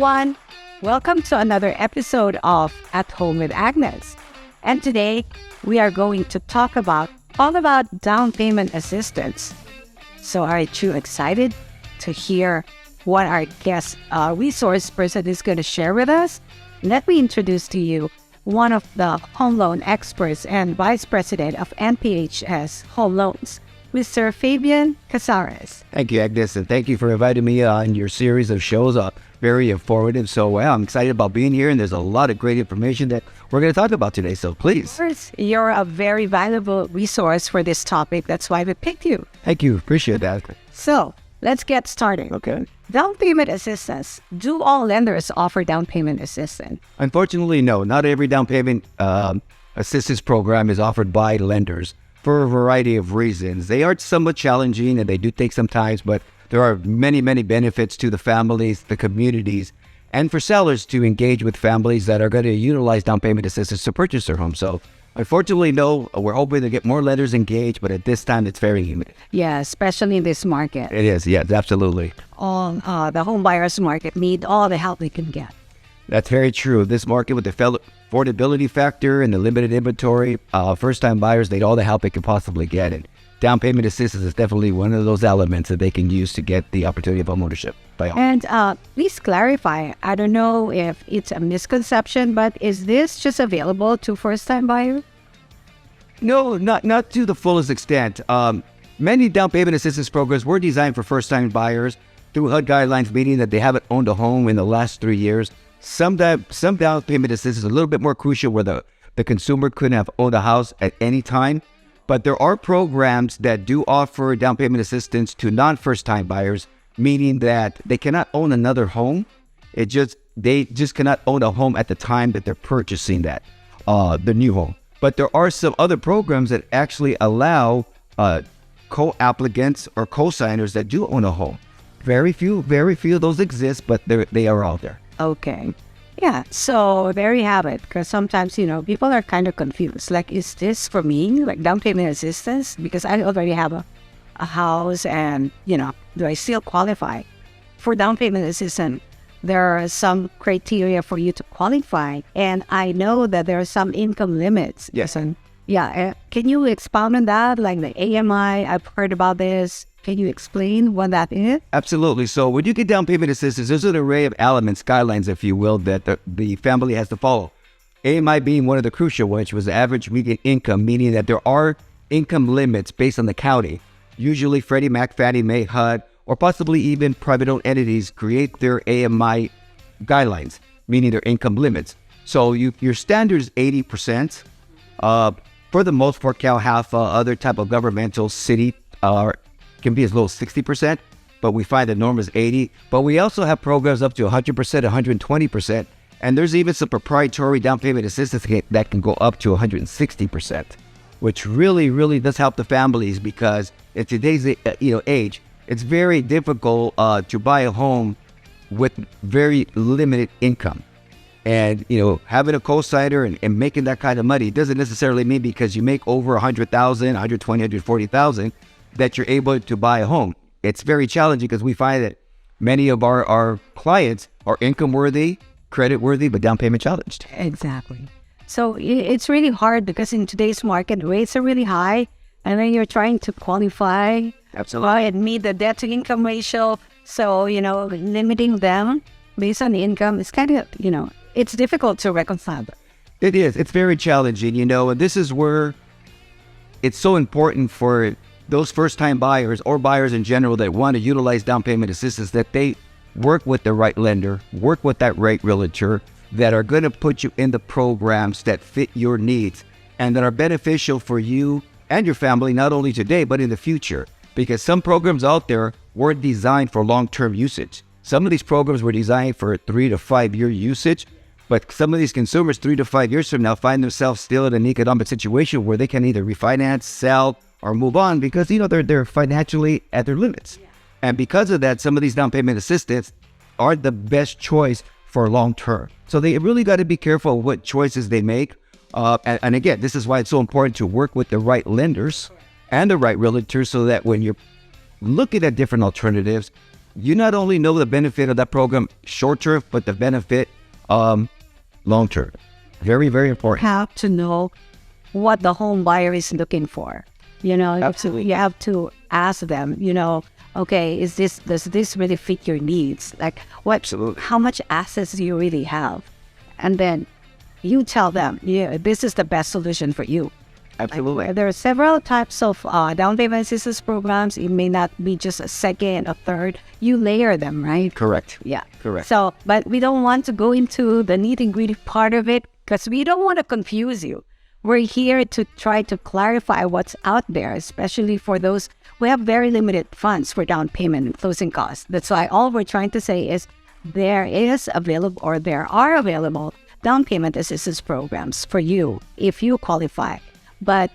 everyone. Welcome to another episode of At Home with Agnes. And today we are going to talk all about down payment assistance. So aren't you excited to hear what our guest resource person is going to share with us? Let me introduce to you one of the home loan experts and vice president of NPHS Home Loans, Mr. Fabian Casarez. Thank you, Agnes, and thank you for inviting me on your series of shows. Very informative. So I'm excited about being here, and there's a lot of great information that we're going to talk about today. So please. Of course, you're a very valuable resource for this topic. That's why we picked you. Thank you. Appreciate that. So let's get started. Okay. Down payment assistance. Do all lenders offer down payment assistance? Unfortunately, no. Not every down payment assistance program is offered by lenders for a variety of reasons. They are somewhat challenging, and they do take some time, but there are many, many benefits to the families, the communities, and for sellers to engage with families that are going to utilize down payment assistance to purchase their home. So unfortunately, no, we're hoping to get more lenders engaged, but at this time, it's very limited. Yeah, especially in this market. It is, yes, absolutely. All the home buyers market need all the help they can get. That's very true. This market with the affordability factor and the limited inventory, first-time buyers need all the help they can possibly get. And down payment assistance is definitely one of those elements that they can use to get the opportunity of homeownership. And please clarify, I don't know if it's a misconception, but is this just available to first-time buyers? No, not to the fullest extent. Many down payment assistance programs were designed for first-time buyers through HUD guidelines, meaning that they haven't owned a home in the last 3 years. Some down payment assistance is a little bit more crucial where the consumer couldn't have owned a house at any time. But there are programs that do offer down payment assistance to non-first-time buyers, meaning that they cannot own another home. They just cannot own a home at the time that they're purchasing the new home. But there are some other programs that actually allow co-applicants or co-signers that do own a home. Very few of those exist, but they are out there. Okay. Yeah, so there you have it. Because sometimes, people are kind of confused. Like, is this for me, like down payment assistance? Because I already have a house and, do I still qualify? For down payment assistance, there are some criteria for you to qualify. And I know that there are some income limits. Yes. Yeah. Can you expound on that? Like the AMI, I've heard about this. Can you explain what that is? Absolutely. So when you get down payment assistance, there's an array of elements, guidelines, if you will, that the family has to follow. AMI being one of the crucial ones, which was average median income, meaning that there are income limits based on the county. Usually Freddie Mac, Fannie Mae, HUD, or possibly even private-owned entities create their AMI guidelines, meaning their income limits. So your standard is 80%. For the most part, CalHAFA, other type of governmental city can be as low as 60%, but we find the norm is 80%. But we also have programs up to 100%, 120%, and there's even some proprietary down payment assistance that can go up to 160%, which really, really does help the families because in today's age, it's very difficult to buy a home with very limited income. And, having a co-signer and making that kind of money doesn't necessarily mean because you make over $100,000, $120,000, $140,000 that you're able to buy a home. It's very challenging because we find that many of our clients are income worthy, credit worthy, but down payment challenged. Exactly. So it's really hard because in today's market, rates are really high. And then you're trying to qualify. Absolutely. And meet the debt to income ratio. So, limiting them based on the income is kind of, it's difficult to reconcile. It is. It's very challenging, and this is where it's so important for those first-time buyers or buyers in general that want to utilize down payment assistance that they work with the right lender, work with that right realtor that are going to put you in the programs that fit your needs and that are beneficial for you and your family, not only today, but in the future. Because some programs out there weren't designed for long-term usage. Some of these programs were designed for 3 to 5 year usage, but some of these consumers 3 to 5 years from now find themselves still in an economic situation where they can either refinance, sell, or move on because, they're financially at their limits. Yeah. And because of that, some of these down payment assistance are the best choice for long term. So they really got to be careful what choices they make. And again, this is why it's so important to work with the right lenders and the right realtors so that when you're looking at different alternatives, you not only know the benefit of that program short term, but the benefit long term. Very, very important. Have to know what the home buyer is looking for. Absolutely. You have to ask them, okay, does this really fit your needs? Like Absolutely. how much assets do you really have? And then you tell them, yeah, this is the best solution for you. Absolutely. There are several types of down payment assistance programs. It may not be just a second, a third. You layer them, right? Correct. Yeah. Correct. So, but we don't want to go into the nitty-gritty part of it because we don't want to confuse you. We're here to try to clarify what's out there, especially for those who have very limited funds for down payment and closing costs. That's why all we're trying to say is there are available down payment assistance programs for you if you qualify. But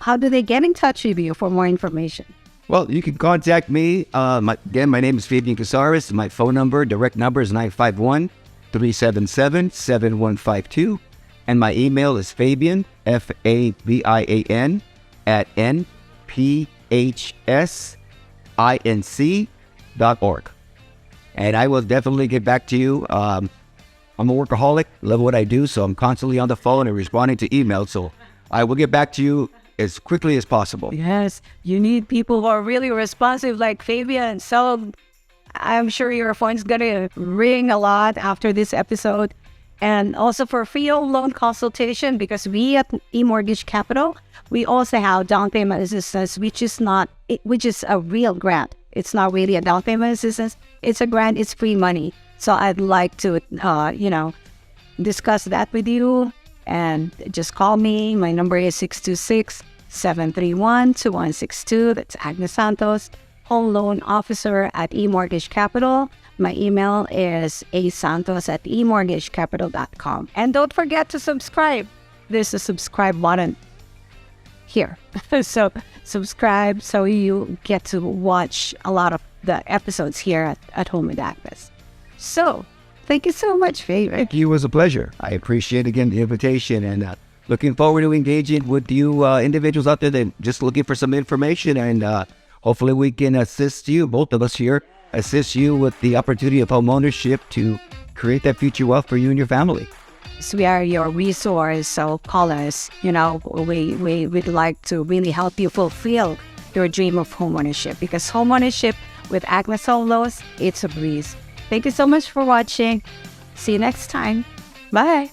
how do they get in touch with you for more information? Well, you can contact me. My name is Fabian Casarez. My phone number, direct number is 951-377-7152. And my email is Fabian, Fabian, at NPHSinc.org. And I will definitely get back to you. I'm a workaholic, love what I do, so I'm constantly on the phone and responding to emails. So I will get back to you as quickly as possible. Yes, you need people who are really responsive like Fabian. So I'm sure your phone's going to ring a lot after this episode. And also for free home loan consultation, because we at eMortgage Capital, we also have down payment assistance, which is a real grant. It's not really a down payment assistance. It's a grant. It's free money. So I'd like to, discuss that with you. And just call me. My number is 626-731-2162. That's Agnes Santos, Home Loan Officer at eMortgage Capital. My email is asantos@emortgagecapital.com. And don't forget to subscribe. There's a subscribe button here. So subscribe so you get to watch a lot of the episodes here at Home with Agnes. So thank you so much, Fabian. Thank you. It was a pleasure. I appreciate, again, the invitation, and looking forward to engaging with you individuals out there that just looking for some information, and hopefully we can assist you, both of us here, assist you with the opportunity of home ownership to create that future wealth for you and your family. So we are your resource, so call us. We'd like to really help you fulfill your dream of home ownership, because home ownership with Agnes Home Loans, it's a breeze. Thank you so much for watching. See you next time. Bye.